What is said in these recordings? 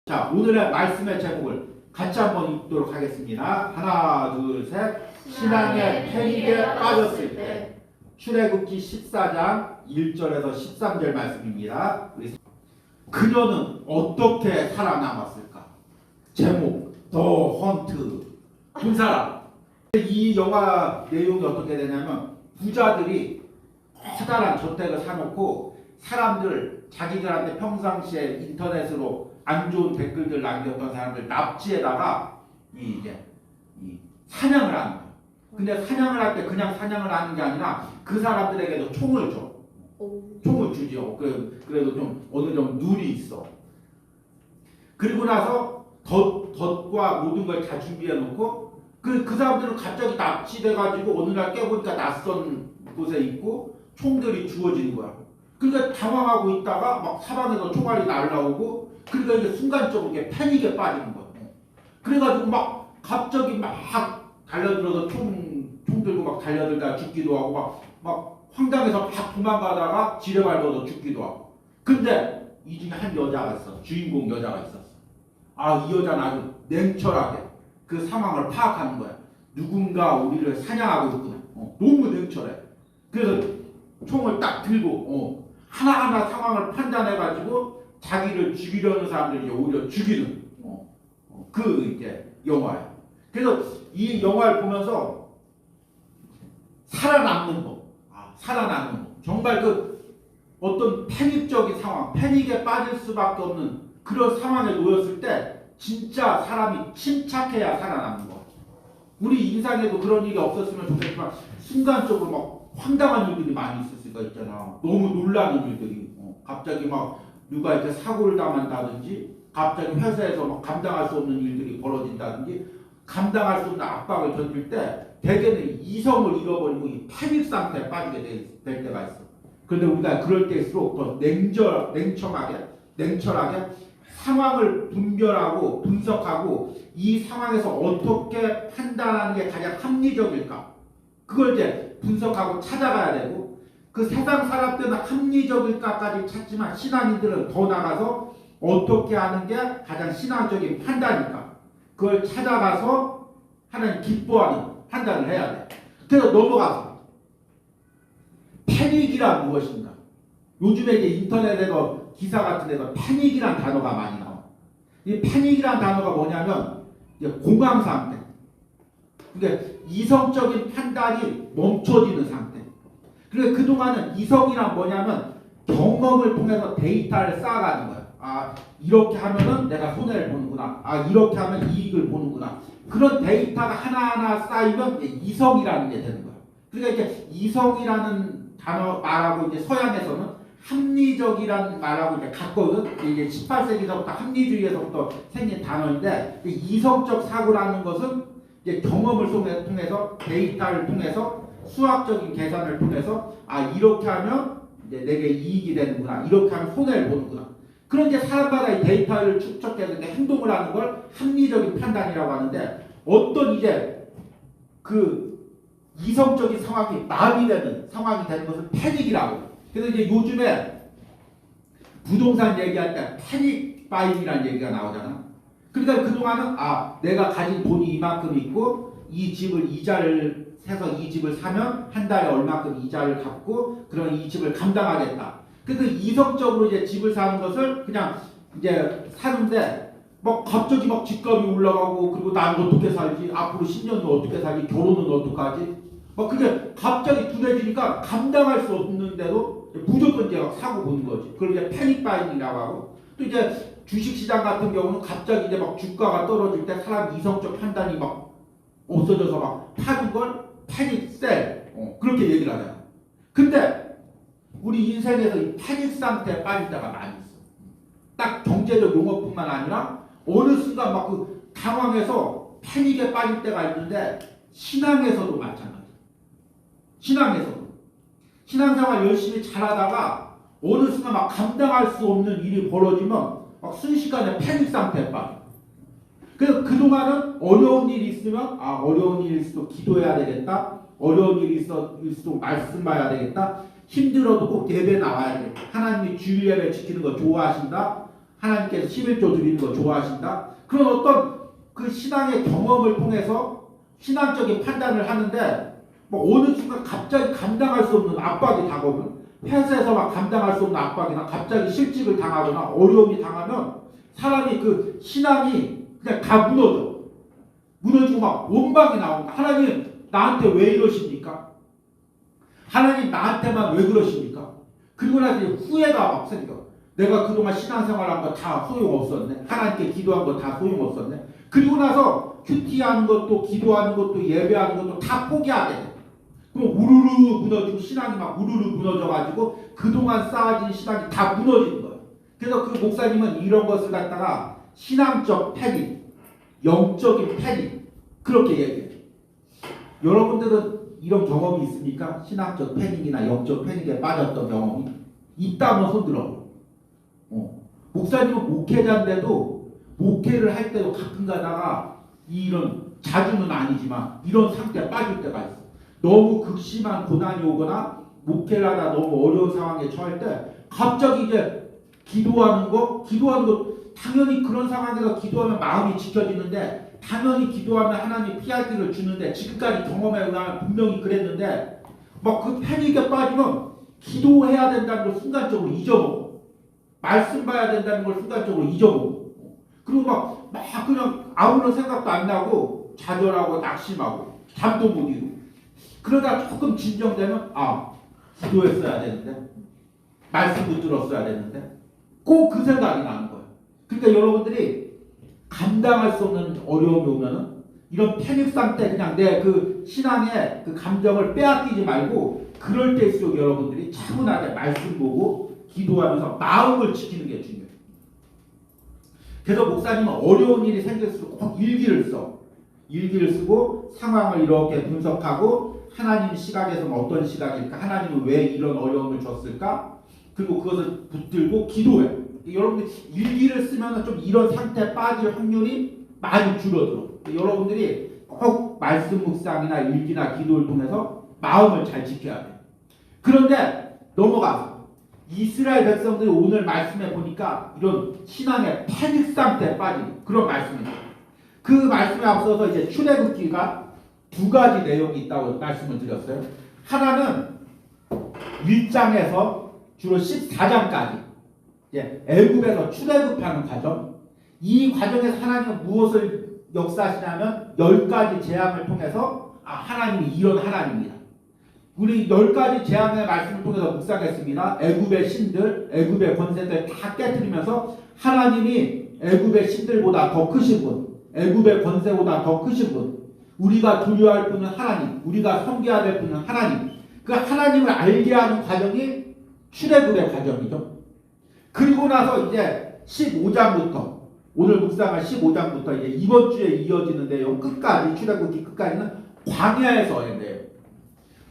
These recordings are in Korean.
자, 오늘의 말씀의 제목을 같이 한번 읽도록 하겠습니다. 하나, 둘, 셋. 신앙의 패닉에 빠졌을 때. 출애굽기 14장 1절에서 13절 말씀입니다. 그녀는 어떻게 살아남았을까? 제목 더 헌트. 본 사람. 이 영화 내용이 어떻게 되냐면 부자들이 커다란 저택을 사놓고 사람들 자기들한테 평상시에 인터넷으로 안 좋은 댓글들 남겼던 사람들 납치에다가 이 사냥을 하는 거예요. 근데 사냥을 할 때 그냥 사냥을 하는 게 아니라 그 사람들에게도 총을 줘. 총을 주죠. 그래도 좀 어느 정도 룰이 있어. 그리고 나서 덫과 모든 걸 다 준비해 놓고 그 사람들은 갑자기 납치돼가지고 어느 날 깨보니까 낯선 곳에 있고 총들이 주어지는 거야. 그러니까 당황하고 있다가 막 사방에서 총알이 날라오고 그러니까 이게 순간적으로 이게 패닉에 빠지는 거야. 그래가지고 막 갑자기 막 달려들어서 총 들고 막 달려들다가 죽기도 하고 막 황당해서 막 도망가다가 지뢰 밟아서 죽기도 하고. 근데 이 중에 한 여자가 있어. 주인공 여자가 있었어. 이 여자는 아주 냉철하게 그 상황을 파악하는 거야. 누군가 우리를 사냥하고 있구나. 너무 냉철해. 그래서 총을 딱 들고 하나하나 상황을 판단해가지고 자기를 죽이려는 사람들이 오히려 죽이는 영화예요. 그래서 이 영화를 보면서 살아남는 법, 살아남는 법. 정말 어떤 패닉적인 상황, 패닉에 빠질 수밖에 없는 그런 상황에 놓였을 때 진짜 사람이 침착해야 살아남는 것 같아요. 우리 인생에도 그런 일이 없었으면 좋겠지만 순간적으로 막 황당한 일들이 많이 있을 수가 있잖아. 너무 놀라는 일들이. 갑자기 막 누가 이렇게 사고를 당한다든지 갑자기 회사에서 막 감당할 수 없는 일들이 벌어진다든지 감당할 수 없는 압박을 견딜 때 대개는 이성을 잃어버리고 이 패닉 상태에 빠지게 될 때가 있어. 그런데 우리가 그럴 때일수록 더 냉철하게 상황을 분별하고 분석하고 이 상황에서 어떻게 판단하는 게 가장 합리적일까? 그걸 이제 분석하고 찾아가야 되고 그 세상 사람들은 합리적일까까지 찾지만 신앙인들은 더 나가서 어떻게 하는 게 가장 신앙적인 판단일까? 그걸 찾아가서 하나님 기뻐하는 판단을 해야 돼. 그래서 넘어가서 패닉이란 무엇인가? 요즘에 이제 인터넷에서 기사 같은 데서 패닉이란 단어가 많이 나와. 이 패닉이란 단어가 뭐냐면 공황 상태. 그러니까 이성적인 판단이 멈춰지는 상태. 그래서 그동안은 이성이란 뭐냐면 경험을 통해서 데이터를 쌓아가는 거야. 이렇게 하면은 내가 손해를 보는구나. 이렇게 하면 이익을 보는구나. 그런 데이터가 하나하나 쌓이면 이성이라는 게 되는 거야. 그러니까 이제 이성이라는 단어 말하고 이제 서양에서는 합리적이라는 말하고 이제 같거든. 이게 18세기서부터 합리주의에서부터 생긴 단어인데 이성적 사고라는 것은 이제 경험을 통해서 데이터를 통해서 수학적인 계산을 통해서 이렇게 하면 이제 내게 이익이 되는구나. 이렇게 하면 손해를 보는구나. 그런 이제 사람마다 이 데이터를 축적해서 행동을 하는 걸 합리적인 판단이라고 하는데 어떤 이제 그 이성적인 상황이 마비되는 상황이 되는 것은 패닉이라고. 그래서 이제 요즘에 부동산 얘기할 때 패닉 바잉이라는 얘기가 나오잖아. 그러니까 그동안은 내가 가진 돈이 이만큼 있고 이 집을 이자를 해서 이 집을 사면 한 달에 얼마큼 이자를 갚고 그러면 이 집을 감당하겠다. 그래서 이성적으로 이제 집을 사는 것을 그냥 이제 사는데 막 갑자기 막 집값이 올라가고 그리고 난 어떻게 살지? 앞으로 10년은 어떻게 살지? 결혼은 어떻게 하지? 막 그게 갑자기 둔해지니까 감당할 수 없는데도 무조건 이제 사고 보는 거지. 그걸 이제 패닉 바잉이라고 하고 또 이제 주식시장 같은 경우는 갑자기 이제 막 주가가 떨어질 때 사람 이성적 판단이 막 없어져서 막 파는 걸 패닉 셀 그렇게 얘기를 하잖아. 근데 우리 인생에서 이 패닉 상태에 빠질 때가 많이 있어. 딱 경제적 용어뿐만 아니라 어느 순간 막 그 당황해서 패닉에 빠질 때가 있는데 신앙에서도 마찬가지야. 신앙생활 열심히 잘하다가 어느 순간 막 감당할 수 없는 일이 벌어지면 막 순식간에 패닉 상태에 빠져. 그래서 그동안은 어려운 일이 있으면 어려운 일이 있어도 기도해야 되겠다. 어려운 일이 있어도 말씀 봐야 되겠다. 힘들어도 꼭 예배 나와야 돼. 하나님이 주일 예배 지키는 거 좋아하신다. 하나님께서 11조 드리는 거 좋아하신다. 그런 어떤 그 신앙의 경험을 통해서 신앙적인 판단을 하는데 뭐 어느 순간 갑자기 감당할 수 없는 압박이 다가오면 회사에서 막 감당할 수 없는 압박이나 갑자기 실직을 당하거나 어려움이 당하면 사람이 그 신앙이 그냥 다 무너지고 막 원망이 나온다. 하나님 나한테 왜 이러십니까? 하나님 나한테만 왜 그러십니까? 그리고 나서 후회가 막 생겨. 내가 그동안 신앙생활한 거 다 소용없었네. 하나님께 기도한 거 다 소용없었네. 그리고 나서 큐티하는 것도 기도하는 것도 예배하는 것도 다 포기하게 돼. 그럼 우르르 무너지고 신앙이 막 우르르 무너져가지고 그동안 쌓아진 신앙이 다 무너지는 거예요. 그래서 그 목사님은 이런 것을 갖다가 신앙적 패닉, 영적인 패닉 그렇게 얘기해요. 여러분들은 이런 경험이 있습니까? 신앙적 패닉이나 영적 패닉에 빠졌던 경험이 있다면 손들어. 목사님은 목회자인데도 목회를 할 때도 가끔 가다가 이런 자주는 아니지만 이런 상태에 빠질 때가 있어. 너무 극심한 고난이 오거나 목회를 하다 너무 어려운 상황에 처할 때 갑자기 이제 기도하는 거 당연히 그런 상황에서 기도하면 마음이 지켜지는데 당연히 기도하면 하나님이 피할 길을 주는데 지금까지 경험해 보면 분명히 그랬는데 막 그 패닉에 빠지면 기도해야 된다는 걸 순간적으로 잊어먹어. 말씀 봐야 된다는 걸 순간적으로 잊어먹어. 그리고 막 그냥 아무런 생각도 안 나고 좌절하고 낙심하고 잠도 못 이루고 그러다 조금 진정되면 기도했어야 되는데 말씀 못 들었어야 되는데 꼭 그 생각이 나는 거예요. 그러니까 여러분들이 감당할 수 없는 어려움이 오면은 이런 패닉 상태 그냥 내 그 신앙의 그 감정을 빼앗기지 말고 그럴 때일수록 여러분들이 차분하게 말씀 보고 기도하면서 마음을 지키는 게 중요해요. 그래서 목사님은 어려운 일이 생길수록 꼭 일기를 써. 일기를 쓰고 상황을 이렇게 분석하고 하나님 시각에서는 어떤 시각일까? 하나님은 왜 이런 어려움을 줬을까? 그리고 그것을 붙들고 기도해. 여러분들이 일기를 쓰면 좀 이런 상태에 빠질 확률이 많이 줄어들어. 여러분들이 꼭 말씀 묵상이나 일기나 기도를 통해서 마음을 잘 지켜야 돼. 그런데 넘어가서 이스라엘 백성들이 오늘 말씀해 보니까 이런 신앙의 패닉 상태에 빠진 그런 말씀입니다. 그 말씀에 앞서서 이제 출애굽기가 두 가지 내용이 있다고 말씀을 드렸어요. 하나는 1장에서 주로 14장까지 애굽에서 출애굽하는 과정. 이 과정에서 하나님은 무엇을 역사하시냐면 10가지 재앙을 통해서 하나님이 이런 하나님입니다. 우리 10가지 재앙의 말씀을 통해서 묵상했습니다. 애굽의 신들, 애굽의 권세들 다 깨뜨리면서 하나님이 애굽의 신들보다 더 크신 분, 애굽의 권세보다 더 크신 분, 우리가 두려워할 분은 하나님, 우리가 섬겨야 될 분은 하나님. 그 하나님을 알게 하는 과정이 출애굽의 과정이죠. 그리고 나서 이제 15장부터 오늘 묵상할 15장부터 이제 이번 주에 이어지는 내용 끝까지 출애굽기 끝까지는 광야에서인데요.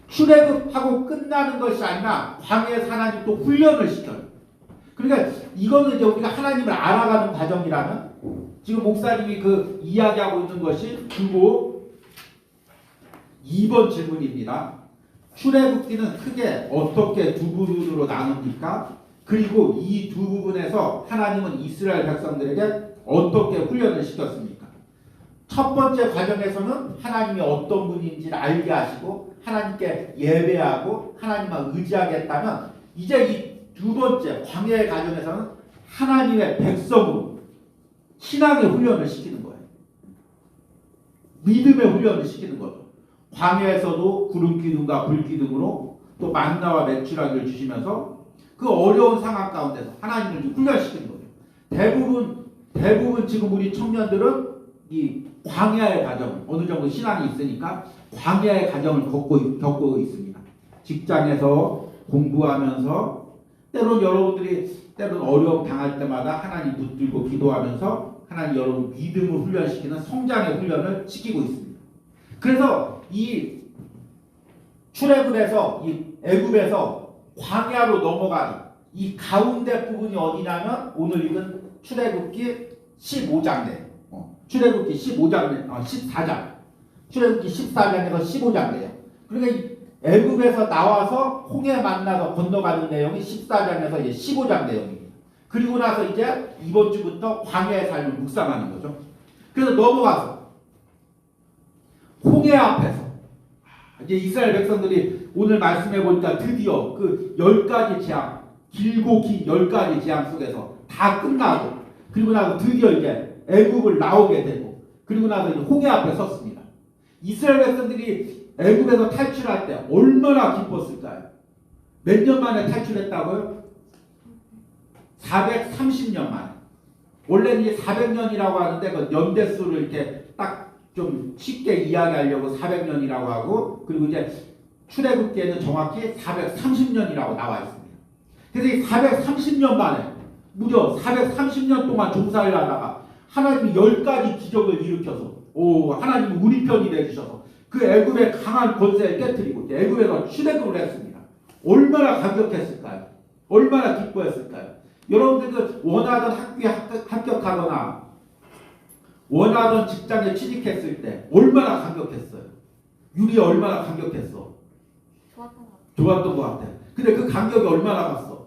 출애굽하고 끝나는 것이 아니라 광야에서 하나님 또 훈련을 시켜요. 그러니까 이거는 이제 우리가 하나님을 알아가는 과정이라면 지금 목사님이 그 이야기하고 있는 것이 주고 2번 질문입니다. 출애굽기는 크게 어떻게 두 부분으로 나눕니까? 그리고 이 두 부분에서 하나님은 이스라엘 백성들에게 어떻게 훈련을 시켰습니까? 첫 번째 과정에서는 하나님이 어떤 분인지를 알게 하시고 하나님께 예배하고 하나님만 의지하겠다면 이제 이 두 번째 광야의 과정에서는 하나님의 백성으로 신앙의 훈련을 시키는 거예요. 믿음의 훈련을 시키는 거죠. 광야에서도 구름 기둥과 불 기둥으로 또 만나와 메추라기를 주시면서 그 어려운 상황 가운데서 하나님을 훈련시키는 거예요. 대부분 지금 우리 청년들은 이 광야의 과정, 어느 정도 신앙이 있으니까 광야의 과정을 겪고 있습니다. 직장에서 공부하면서 때론 여러분들이 어려움 당할 때마다 하나님 붙들고 기도하면서 하나님 여러분 믿음을 훈련시키는 성장의 훈련을 시키고 있습니다. 그래서 이 출애굽에서 이 애굽에서 광야로 넘어가는 이 가운데 부분이 어디냐면 오늘 읽은 출애굽기 15장이에요. 출애굽기 14장. 출애굽기 14장에서 15장이에요. 그러니까 애굽에서 나와서 홍해 만나서 건너가는 내용이 14장에서 이제 15장 내용입니다. 그리고 나서 이제 이번 주부터 광야의 삶을 묵상하는 거죠. 그래서 넘어가서 홍해 앞에서 이제 이스라엘 백성들이 오늘 말씀해 보니까 드디어 그 10가지 재앙, 길고 긴 10가지 재앙 속에서 다 끝나고, 그리고 나서 드디어 이제 애굽을 나오게 되고, 그리고 나서 이제 홍해 앞에 섰습니다. 이스라엘 백성들이 애굽에서 탈출할 때 얼마나 기뻤을까요? 몇 년 만에 탈출했다고요? 430년 만에. 원래는 이제 400년이라고 하는데 그 연대수를 이렇게 딱 좀 쉽게 이야기하려고 400년이라고 하고, 그리고 이제 출애굽기에는 정확히 430년이라고 나와 있습니다. 그래서 이 430년 만에 무려 430년 동안 종살이를 하다가 하나님이 10가지 기적을 일으켜서 하나님이 우리 편이 되주셔서 그 애굽의 강한 권세를 깨뜨리고 애굽에서 출애굽을 했습니다. 얼마나 감격했을까요? 얼마나 기뻐했을까요? 여러분들 그 원하던 학교에 합격하거나 원하던 직장에 취직했을 때 얼마나 감격했어요? 유리 얼마나 감격했어? 좋았던 것 같아. 근데 그 감격이 얼마나 갔어?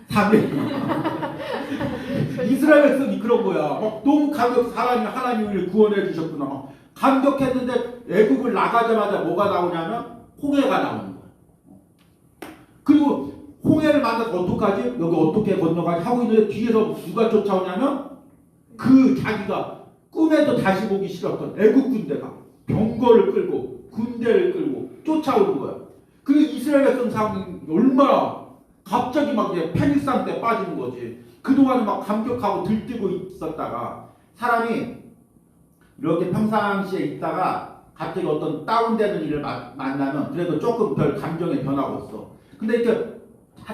3일. 이스라엘 백성이 그런 거야. 너무 감격, 하나님 우리를 구원해 주셨구나. 막 감격했는데 애굽을 나가자마자 뭐가 나오냐면 홍해가 나오는 거야. 그리고 홍해를 만나서 어떡하지? 여기 어떻게 건너가지? 하고 있는데 뒤에서 누가 쫓아오냐면 그 자기가 꿈에도 다시 보기 싫었던 애국 군대가 병거를 끌고 군대를 끌고 쫓아오는 거야. 그 이스라엘 백성 상황이 얼마나 갑자기 막 이제 패닉 상태에 빠지는 거지. 그동안은 막 감격하고 들뜨고 있었다가 사람이 이렇게 평상시에 있다가 갑자기 어떤 다운되는 일을 만나면 그래도 조금 별 감정의 변화가 없어. 근데 이렇게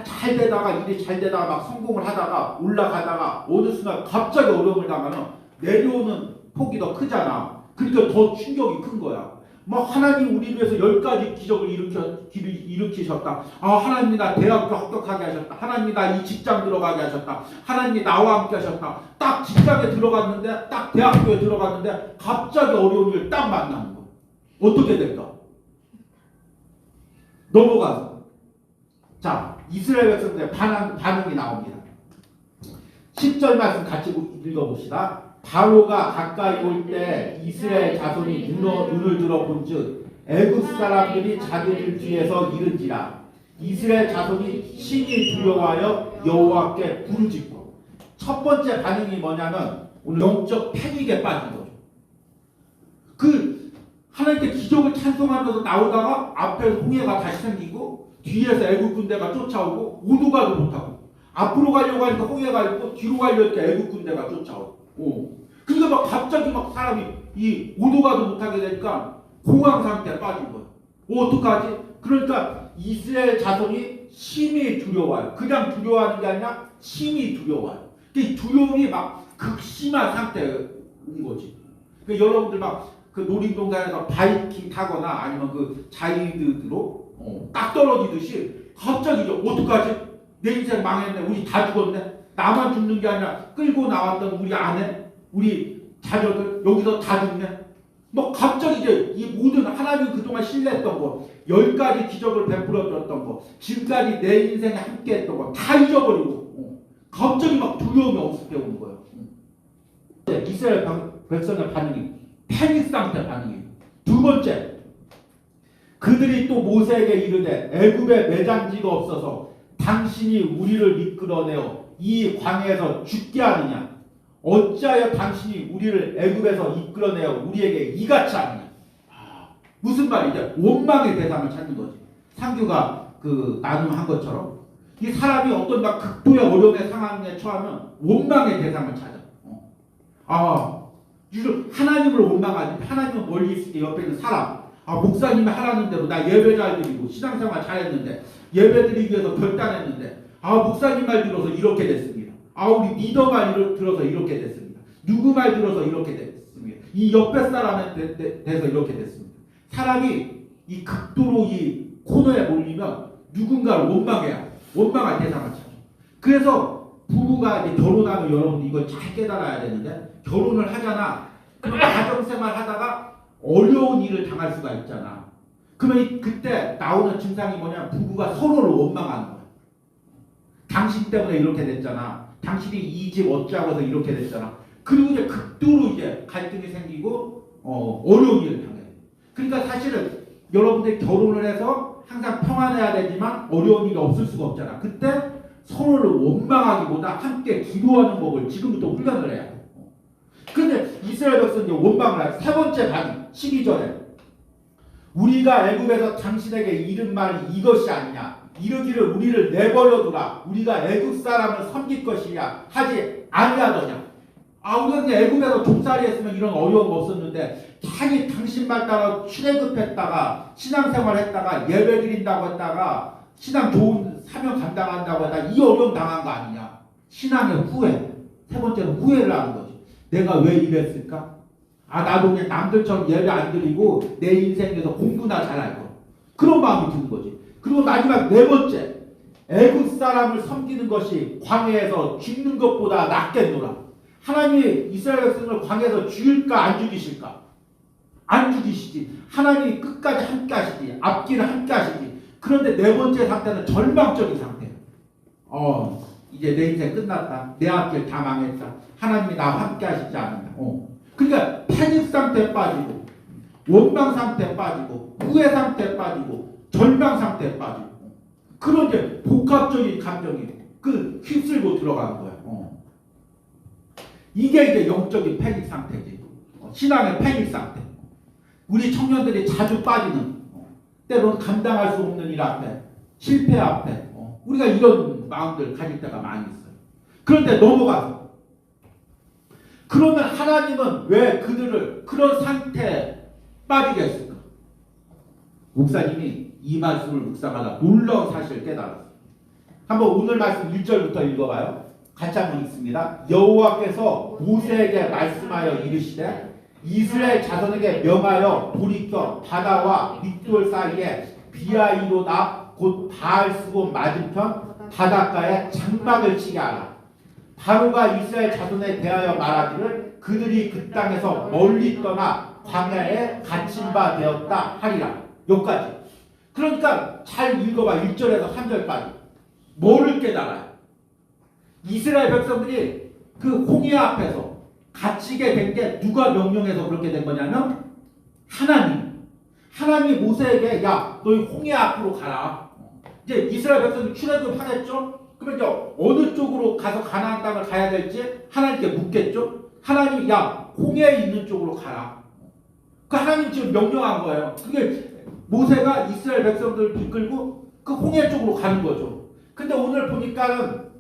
잘 되다가 일이 잘 되다가 막 성공을 하다가 올라가다가 어느 순간 갑자기 어려움을 당하면 내려오는 폭이 더 크잖아. 그러니까 더 충격이 큰 거야. 막 하나님 우리 위해서 10가지 기적을 일으키셨다. 하나님이 나 대학교 합격하게 하셨다. 하나님이 나 이 직장 들어가게 하셨다. 하나님이 나와 함께 하셨다. 딱 직장에 들어갔는데, 딱 대학교에 들어갔는데 갑자기 어려운 일을 딱 만나는 거야. 어떻게 될까? 넘어가서 자, 이스라엘 백성들의 반응이 나옵니다. 10절 말씀 같이 읽어봅시다. 바로가 가까이 올 때 이스라엘 자손이 눈을 들어 본즉 애굽 사람들이 자기들 뒤에서 이른지라. 이스라엘 자손이 심히 두려워하여 여호와께 부르짖고. 첫 번째 반응이 뭐냐면 오늘 영적 패닉에 빠진 거죠. 그 하나님께 기적을 찬송하면서 나오다가 앞에 홍해가 다시 생기고 뒤에서 애굽 군대가 쫓아오고 오도 가도 못하고 앞으로 가려고 하니까 홍해가 있고 뒤로 가려니까 애굽 군대가 쫓아오고. 그러니까 막 갑자기 막 사람이 이 오도 가도 못하게 되니까 공황 상태에 빠진 거예요. 어떡하지? 그러니까 이스라엘 자손이 심히 두려워요. 그냥 두려워하는 게 아니라 심히 두려워요. 그 두려움이 막 극심한 상태에 온 거지. 그러니까 여러분들 막 그 놀이동산에서 바이킹 타거나 아니면 그 자이드로 딱 떨어지듯이 갑자기 어떡하지? 내 인생 망했네. 우리 다 죽었네. 나만 죽는 게 아니라 끌고 나왔던 우리 아내, 우리 자녀들 여기서 다 죽네. 뭐 갑자기 이제 이 모든 하나님 그동안 신뢰했던 거, 10가지 기적을 베풀어 줬던 거, 지금까지 내 인생에 함께했던 거 다 잊어버리고 갑자기 막 두려움이 엄습해 오는 거예요. 이스라엘 백성의 반응이 패닉 상태 반응이에요. 두 번째, 그들이 또 모세에게 이르되 애굽에 매장지가 없어서 당신이 우리를 이끌어내어 이 광야에서 죽게 하느냐? 어찌하여 당신이 우리를 애굽에서 이끌어내어 우리에게 이같이 하느냐? 무슨 말이죠? 원망의 대상을 찾는 거지. 상규가 그 나눔한 것처럼 이 사람이 어떤 막 극도의 어려움의 상황에 처하면 원망의 대상을 찾아. 하나님을 원망하지. 하나님은 멀리 있을 때 옆에 있는 사람. 목사님이 하라는 대로 나 예배 잘 드리고 신앙생활 잘했는데 예배 드리기 위해서 결단했는데 목사님 말 들어서 이렇게 됐습니다. 우리 리더 말 들어서 이렇게 됐습니다. 누구 말 들어서 이렇게 됐습니다. 이 옆에 사람에 대해서 이렇게 됐습니다. 사람이 이 극도로 이 코너에 몰리면 누군가를 원망할 대상을 찾아. 그래서 부부가 이제 결혼하면 여러분 이걸 잘 깨달아야 되는데 결혼을 하잖아. 그럼 가정생활 하다가 어려운 일을 당할 수가 있잖아. 그러면 그때 나오는 증상이 뭐냐? 부부가 서로를 원망하는 거야. 당신 때문에 이렇게 됐잖아. 당신이 이 집 어쩌고 해서 이렇게 됐잖아. 그리고 이제 극도로 이제 갈등이 생기고 어려운 일을 당해. 그러니까 사실은 여러분들이 결혼을 해서 항상 평안해야 되지만 어려운 일이 없을 수가 없잖아. 그때 서로를 원망하기보다 함께 기도하는 법을 지금부터 훈련을 해야 돼. 그런데 이스라엘 백성이 원망을 해. 세 번째 반응 12절에 우리가 애굽에서 당신에게 이른 말이 이것이 아니냐. 이르기를 우리를 내버려두라. 우리가 애굽 사람을 섬길 것이냐 하지 아니하더냐. 우리가 그냥 애굽에서 종살이 했으면 이런 어려움 없었는데 괜히 당신 말 따라 출애굽했다가 신앙생활 했다가 예배 드린다고 했다가 신앙 좋은 사명 감당한다고 했다가 이 어려움 당한 거 아니냐. 신앙의 후회. 세 번째는 후회를 하는 거지. 내가 왜 이랬을까? 나도 그냥 남들처럼 예배 안 드리고 내 인생에서 공부나 잘할 거. 그런 마음이 드는 거지. 그리고 마지막 네 번째, 애굽 사람을 섬기는 것이 광야에서 죽는 것보다 낫겠노라. 하나님이 이스라엘 백성을 광야에서 죽일까 안 죽이실까? 안 죽이시지. 하나님이 끝까지 함께 하시지. 앞길을 함께 하시지. 그런데 네 번째 상태는 절망적인 상태예요. 이제 내 인생 끝났다. 내 앞길 다 망했다. 하나님이 나와 함께 하시지 않는다. 그러니까 패닉 상태에 빠지고 원망 상태에 빠지고 후회 상태에 빠지고 절망 상태에 빠지고 그런 이제 복합적인 감정이 휩쓸고 들어가는 거예요. 이게 이제 영적인 패닉 상태지. 신앙의 패닉 상태. 우리 청년들이 자주 빠지는 때로는 감당할 수 없는 일 앞에 실패 앞에 우리가 이런 마음들 가질 때가 많이 있어요. 그런데 넘어가서 그러면 하나님은 왜 그들을 그런 상태에 빠지게 했을까? 목사님이 이 말씀을 묵상하다 놀라운 사실을 깨달았어요. 한번 오늘 말씀 1절부터 읽어봐요. 같이 한번 읽습니다. 여호와께서 모세에게 말씀하여 이르시되 이스라엘 자손에게 명하여 돌이켜 바다와 믹돌 사이에 비아이로다 곧 바알스본 맞은편 바닷가에 장막을 치게 하라. 바로가 이스라엘 자손에 대하여 말하기를 그들이 그 땅에서 멀리 떠나 광야에 갇힌 바 되었다 하리라. 여기까지. 그러니까 잘 읽어봐. 1절에서 3절까지. 뭐를 깨달아요? 이스라엘 백성들이 그 홍해 앞에서 갇히게 된 게 누가 명령해서 그렇게 된 거냐면 하나님이 모세에게 야, 너희 홍해 앞으로 가라. 이제 이스라엘 백성들이 출애굽 하겠죠? 그러면 이제 어느 쪽으로 가서 가나안 땅을 가야 될지 하나님께 묻겠죠? 하나님이 야, 홍해에 있는 쪽으로 가라. 그 하나님 지금 명령한 거예요. 그게 모세가 이스라엘 백성들을 이끌고 그 홍해 쪽으로 가는 거죠. 근데 오늘 보니까는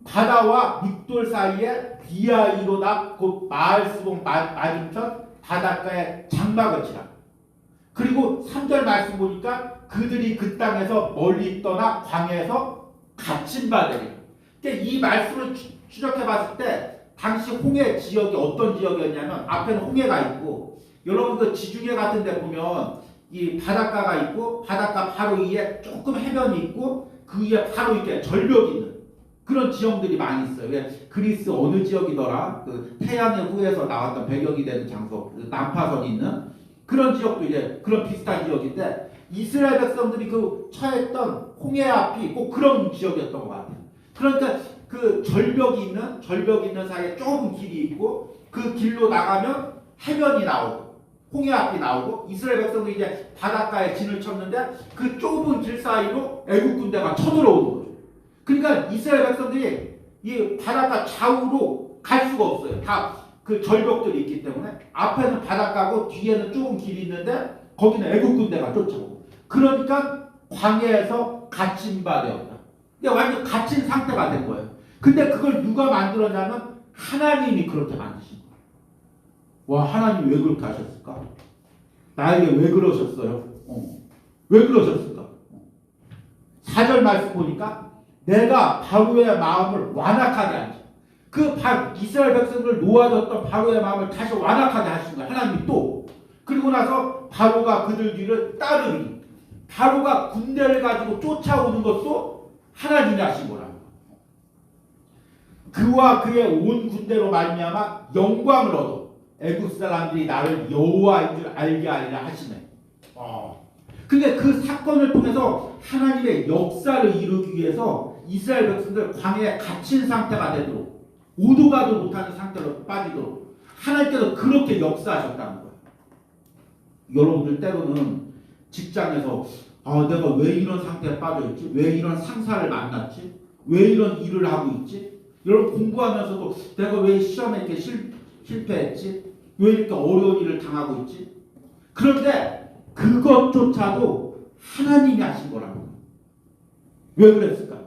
바다와 믹돌 사이에 비아이로다 곧 바알스본 맞은편 바닷가에 장막을 치라. 그리고 3절 말씀 보니까 그들이 그 땅에서 멀리 떠나 광야에서 갇힌 바 되리. 그러니까 이 말씀을 추적해 봤을 때 당시 홍해 지역이 어떤 지역이었냐면 앞에는 홍해가 있고 여러분 그 지중해 같은 데 보면 이 바닷가가 있고 바닷가 바로 위에 조금 해변이 있고 그 위에 바로 이렇게 절벽이 있는 그런 지형들이 많이 있어요. 그리스 어느 지역이더라? 그 태양의 후예에서 나왔던 배경이 되는 장소, 그 난파선이 있는 그런 지역도 이제 그런 비슷한 지역인데 이스라엘 백성들이 그 처했던 홍해 앞이 꼭 그런 지역이었던 것 같아요. 그러니까 그 절벽이 있는 사이에 좁은 길이 있고 그 길로 나가면 해변이 나오고 홍해 앞이 나오고 이스라엘 백성들이 이제 바닷가에 진을 쳤는데 그 좁은 길 사이로 애국 군대가 쳐들어오는 거죠. 그러니까 이스라엘 백성들이 이 바닷가 좌우로 갈 수가 없어요. 다 그 절벽들이 있기 때문에 앞에는 바닷가고 뒤에는 좁은 길이 있는데 거기는 애국 군대가 쫓아오고 그러니까 광야에서 갇힌 바 되었다. 그러니까 완전 갇힌 상태가 된 거예요. 근데 그걸 누가 만들었냐면 하나님이 그렇게 만드신 거예요. 와, 하나님 왜 그렇게 하셨을까? 나에게 왜 그러셨어요? 왜 그러셨을까? 4절 말씀 보니까 내가 바로의 마음을 완악하게 하지. 그 이스라엘 백성을 놓아줬던 바로의 마음을 다시 완악하게 하신 거예요. 하나님이 또. 그리고 나서 바로가 그들 뒤를 따르니 바로가 군대를 가지고 쫓아오는 것도 하나님이 하신 거라고. 그와 그의 온 군대로 말미암아 영광을 얻어 애굽 사람들이 나를 여호와인 줄 알게 하리라 하시네. 근데 그 사건을 통해서 하나님의 역사를 이루기 위해서 이스라엘 백성들 광야에 갇힌 상태가 되도록 오도 가도 못하는 상태로 빠지도록 하나님께서 그렇게 역사하셨다는 거예요. 여러분들 때로는 직장에서 내가 왜 이런 상태에 빠져있지? 왜 이런 상사를 만났지? 왜 이런 일을 하고 있지? 여러분 공부하면서도 내가 왜 시험에 이렇게 실패했지? 왜 이렇게 어려운 일을 당하고 있지? 그런데 그것조차도 하나님이 하신 거라고. 왜 그랬을까?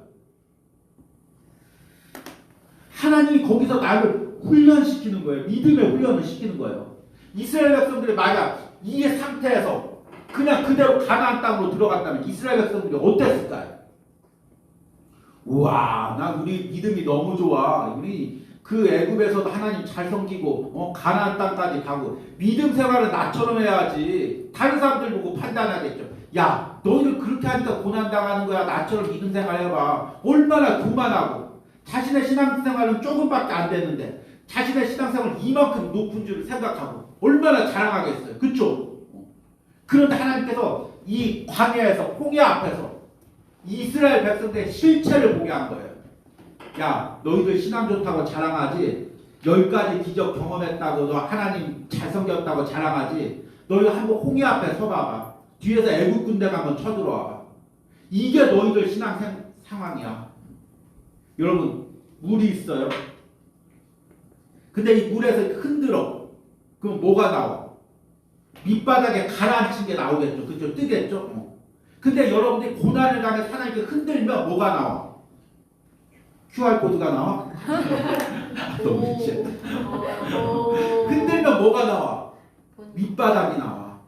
하나님이 거기서 나를 훈련시키는 거예요. 믿음의 훈련을 시키는 거예요. 이스라엘 백성들이 만약 이 상태에서 그냥 그대로 가나안 땅으로 들어갔다면 이스라엘 백성들이 어땠을까요? 우와, 나 우리 믿음이 너무 좋아. 우리 그 애굽에서도 하나님 잘 섬기고 가나안 땅까지 가고 믿음 생활은 나처럼 해야지. 다른 사람들 보고 판단하겠죠. 야, 너희들 그렇게 하니까 고난당하는 거야. 나처럼 믿음 생활 해봐. 얼마나 교만하고 자신의 신앙생활은 조금밖에 안 되는데 자신의 신앙생활은 이만큼 높은 줄 생각하고 얼마나 자랑하겠어요. 그쵸? 그런데 하나님께서 이 광야에서 홍해 앞에서 이스라엘 백성들의 실체를 보게 한 거예요. 야, 너희들 신앙 좋다고 자랑하지 10가지 기적 경험했다고 너 하나님 잘 섬겼다고 자랑하지 너희 한번 홍해 앞에 서봐봐. 뒤에서 애국 군대가 한번 쳐들어와봐. 이게 너희들 신앙 상황이야. 여러분 물이 있어요. 근데 이 물에서 흔들어. 그럼 뭐가 나와? 밑바닥에 가라앉힌 게 나오겠죠. 그죠? 뜨겠죠? 근데 여러분들이 고난을 당해 하나님께 흔들면 뭐가 나와? QR코드가 나와? 너무 미치겠다. 흔들면 뭐가 나와? 밑바닥이 나와.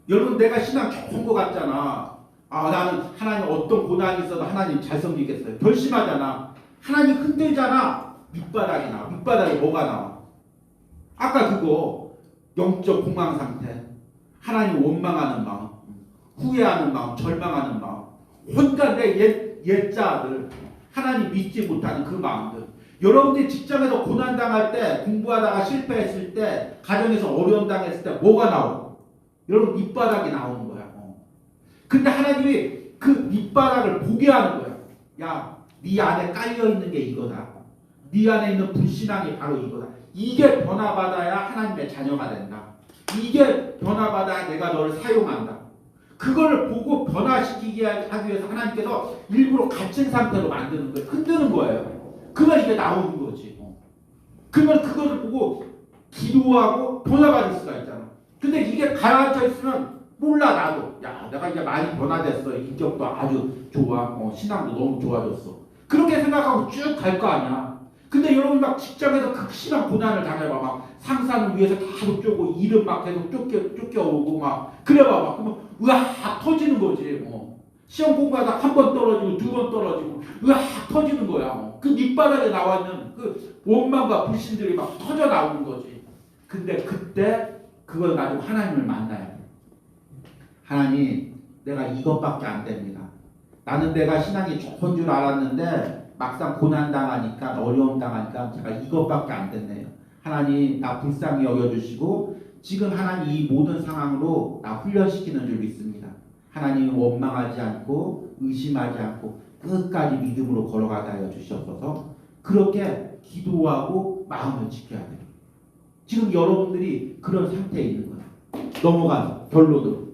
여러분 내가 신앙 좋은 거 같잖아. 나는 하나님 어떤 고난이 있어도 하나님 잘 섬기겠어요. 결심하잖아. 하나님 흔들잖아. 밑바닥이 나와. 밑바닥에 뭐가 나와? 아까 그거 영적 공황 상태. 하나님 원망하는 마음. 후회하는 마음. 절망하는 마음. 온갖 내 옛자들. 하나님 믿지 못하는 그 마음들. 여러분들이 직장에서 고난당할 때 공부하다가 실패했을 때 가정에서 어려움 당했을 때 뭐가 나와? 여러분 밑바닥이 나오는 거야. 근데 하나님이 그 밑바닥을 보게 하는 거야. 야, 네 안에 깔려있는 게 이거다. 네 안에 있는 불신앙이 바로 이거다. 이게 변화받아야 하나님의 자녀가 된다. 이게 변화받아야 내가 너를 사용한다. 그걸 보고 변화시키게 하기 위해서 하나님께서 일부러 갇힌 상태로 만드는 거예요. 흔드는 거예요. 그러면 이게 나오는 거지. 그러면 그거를 보고 기도하고 변화받을 수가 있잖아. 근데 이게 가라앉아 있으면 몰라 나도. 야, 내가 이제 많이 변화됐어. 인격도 아주 좋아. 신앙도 너무 좋아졌어. 그렇게 생각하고 쭉 갈 거 아니야. 근데 여러분 막 직장에서 극심한 고난을 당해봐. 막 상사는 위에서 계속 쪼고 일은 막 계속 쫓겨오고 막 그래봐. 막 그러면 으악 터지는 거지. 시험 공부하다 한 번 떨어지고 두 번 떨어지고 으악 터지는 거야. 그 밑바닥에 나와 있는 그 원망과 불신들이 막 터져 나오는 거지. 근데 그때 그걸 가지고 하나님을 만나야 돼. 하나님, 내가 이것밖에 안 됩니다. 나는 내가 신앙이 좋은 줄 알았는데 막상 고난 당하니까 어려움 당하니까 제가 이것밖에 안 됐네요. 하나님, 나 불쌍히 여겨주시고 지금 하나님 이 모든 상황으로 나 훈련시키는 줄 믿습니다. 하나님 원망하지 않고 의심하지 않고 끝까지 믿음으로 걸어가게 하여 주시옵소서. 그렇게 기도하고 마음을 지켜야 돼요. 지금 여러분들이 그런 상태에 있는 거예요. 넘어가서 결론으로.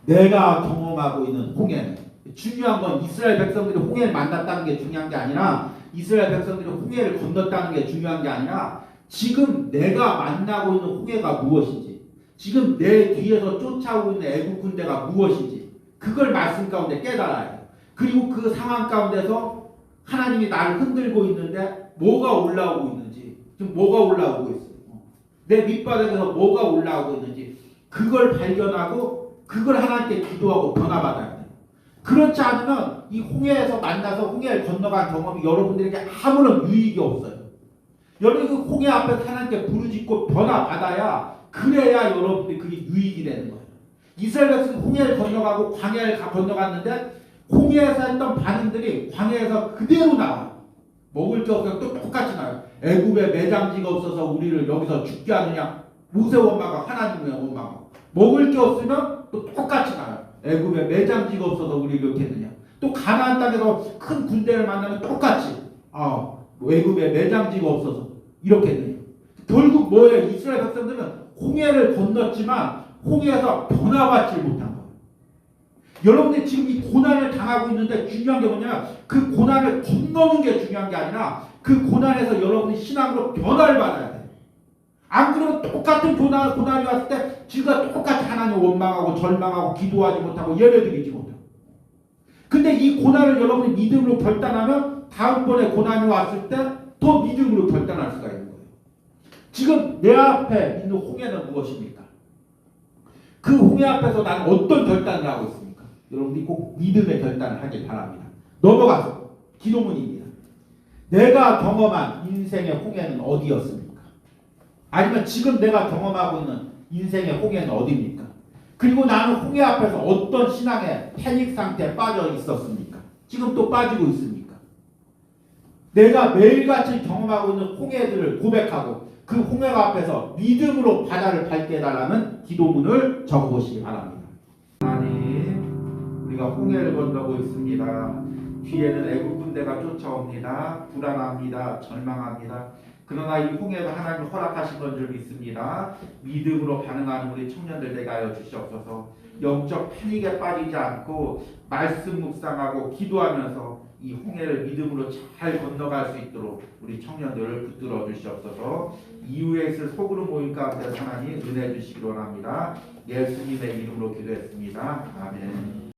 내가 경험하고 있는 홍해는 중요한 건 이스라엘 백성들이 홍해를 만났다는 게 중요한 게 아니라 이스라엘 백성들이 홍해를 건넜다는 게 중요한 게 아니라 지금 내가 만나고 있는 홍해가 무엇인지 지금 내 뒤에서 쫓아오고 있는 애국 군대가 무엇인지 그걸 말씀 가운데 깨달아야 돼요. 그리고 그 상황 가운데서 하나님이 나를 흔들고 있는데 뭐가 올라오고 있는지 지금 뭐가 올라오고 있어요. 내 밑바닥에서 뭐가 올라오고 있는지 그걸 발견하고 그걸 하나님께 기도하고 변화받아야 돼요. 그렇지 않으면 이 홍해에서 만나서 홍해를 건너간 경험이 여러분들에게 아무런 유익이 없어요. 여러분이 그 홍해 앞에서 하나님께 부르짖고 변화받아야 그래야 여러분들이 그게 유익이 되는 거예요. 이스라엘 백성이 홍해를 건너가고 광야를 건너갔는데 홍해에서 했던 반응들이 광야에서 그대로 나와요. 먹을 게 없어서 또 똑같이 나와요. 애굽에 매장지가 없어서 우리를 여기서 죽게 하느냐. 모세 원망과 하나님의 원망. 먹을 게 없으면 또 똑같이 가요. 애굽에 매장지가 없어서 우리 이렇게 했느냐. 또 가나안 땅에서 큰 군대를 만나면 똑같이 애굽에 매장지가 없어서 이렇게 했느냐. 결국 뭐예요? 이스라엘 백성들은 홍해를 건넜지만 홍해에서 변화받지 못한 거예요. 여러분들이 지금 이 고난을 당하고 있는데 중요한 게 뭐냐면 그 고난을 건너는 게 중요한 게 아니라 그 고난에서 여러분이 신앙으로 변화를 받아야 돼요. 안 그러면 똑같은 고난이 왔을 때 지가 똑같이 하나님 원망하고 절망하고 기도하지 못하고 예배드리지 못하고. 근데 이 고난을 여러분이 믿음으로 결단하면 다음번에 고난이 왔을 때 더 믿음으로 결단할 수가 있는 거예요. 지금 내 앞에 있는 홍해는 무엇입니까? 그 홍해 앞에서 나는 어떤 결단을 하고 있습니까? 여러분들이 꼭 믿음의 결단을 하길 바랍니다. 넘어가서 기도문입니다. 내가 경험한 인생의 홍해는 어디였습니까? 아니면 지금 내가 경험하고 있는 인생의 홍해는 어디입니까? 그리고 나는 홍해 앞에서 어떤 신앙의 패닉 상태에 빠져 있었습니까? 지금 또 빠지고 있습니까? 내가 매일같이 경험하고 있는 홍해들을 고백하고 그 홍해가 앞에서 믿음으로 바다를 밟게 해달라는 기도문을 적어보시기 바랍니다. 하나님, 우리가 홍해를 건너고 있습니다. 뒤에는 애국 군대가 쫓아옵니다. 불안합니다. 절망합니다. 그러나 이 홍해도 하나님 허락하신 건 줄 믿습니다. 믿음으로 반응하는 우리 청년들 되게 하여 주시옵소서. 영적 패닉에 빠지지 않고 말씀 묵상하고 기도하면서 이 홍해를 믿음으로 잘 건너갈 수 있도록 우리 청년들을 붙들어 주시옵소서. 이후에 있을 소그룹 모임 가운데 하나님 은혜 주시기 원합니다. 예수님의 이름으로 기도했습니다. 아멘.